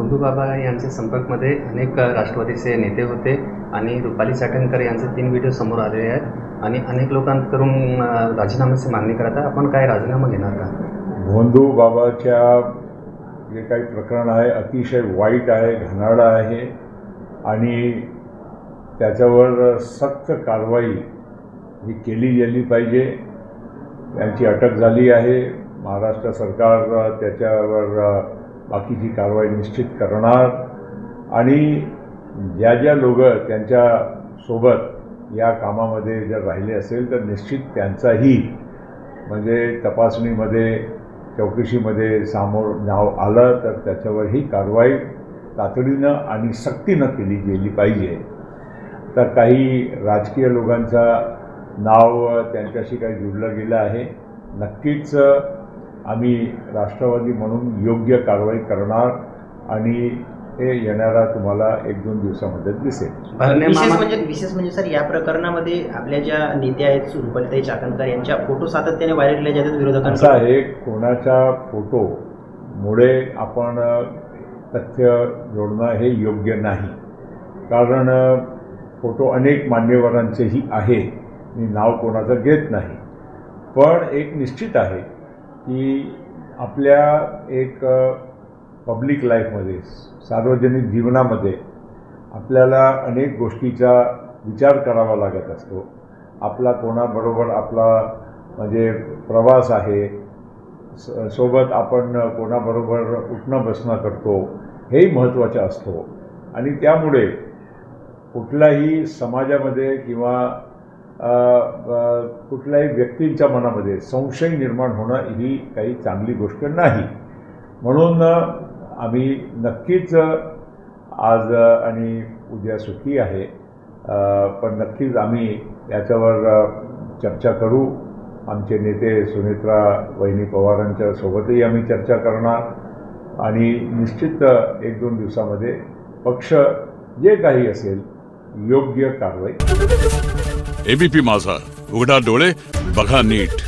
भोंदूबाबा यांच्या संपर्कमध्ये अनेक राष्ट्रवादीचे नेते होते आणि रुपाली चाकणकर यांचे 3 व्हिडिओ समोर आलेले आहेत आणि अनेक लोकांकडून राजीनाम्याची मागणी करत आहे. आपण काय राजीनामा घेणार का? भोंदूबाबाच्या जे काही प्रकरण आहे अतिशय वाईट आहे, घाणेरडं आहे आणि त्याच्यावर सक्त कारवाई ही केली गेली पाहिजे. त्यांची अटक झाली आहे. महाराष्ट्र सरकार त्याच्यावर बाकीची कारवाई निश्चित करणार आणि ज्या लोक त्यांच्यासोबत या कामामध्ये जर राहिले असेल तर निश्चित त्यांचाही म्हणजे तपासणीमध्ये चौकशीमध्ये सामोर नाव आलं तर त्याच्यावरही कारवाई तातडीनं आणि सक्तीनं केली गेली पाहिजे. तर काही राजकीय लोकांचा नाव त्यांच्याशी काही जुळलं गेलं आहे. नक्कीच आम्ही राष्ट्रवादी म्हणून योग्य कारवाई करणार आणि हे येणारा तुम्हाला 1-2 दिवसामध्ये दिसेल. विशेष म्हणजे सर, या प्रकरणामध्ये आपल्या ज्या नेत्या आहेत रुपालीताई चाकणकर यांच्या फोटो सातत्याने व्हायरल केले जातात विरोधकांचा. आहे कोणाच्या फोटोमुळे आपण तथ्य जोडणं हे योग्य नाही. कारण फोटो अनेक मान्यवरांचेही आहे. मी नाव कोणाचं घेत नाही. पण एक निश्चित आहे की आपल्या एक पब्लिक लाईफमध्ये सार्वजनिक जीवनामध्ये आपल्याला अनेक गोष्टीचा विचार करावा लागत असतो. आपला कोणाबरोबर आपला म्हणजे प्रवास आहे, सोबत आपण कोणाबरोबर उठणं बसणं करतो हेही महत्त्वाचं असतो. आणि त्यामुळे कुठल्याही समाजामध्ये किंवा कुठल्याही व्यक्तींच्या मनामध्ये संशय निर्माण होणं ही काही चांगली गोष्ट नाही. म्हणून आम्ही नक्कीच आज आणि उद्या सुट्टी आहे, पण नक्कीच आम्ही याच्यावर चर्चा करू. आमचे नेते सुनेत्रा वहिनी पवारांच्या सोबतही आम्ही चर्चा करणार आणि निश्चित 1-2 दिवसामध्ये पक्ष जे काही असेल योग्य कारवाई. एबीपी माझा, उघडा डोळे बघा नीट.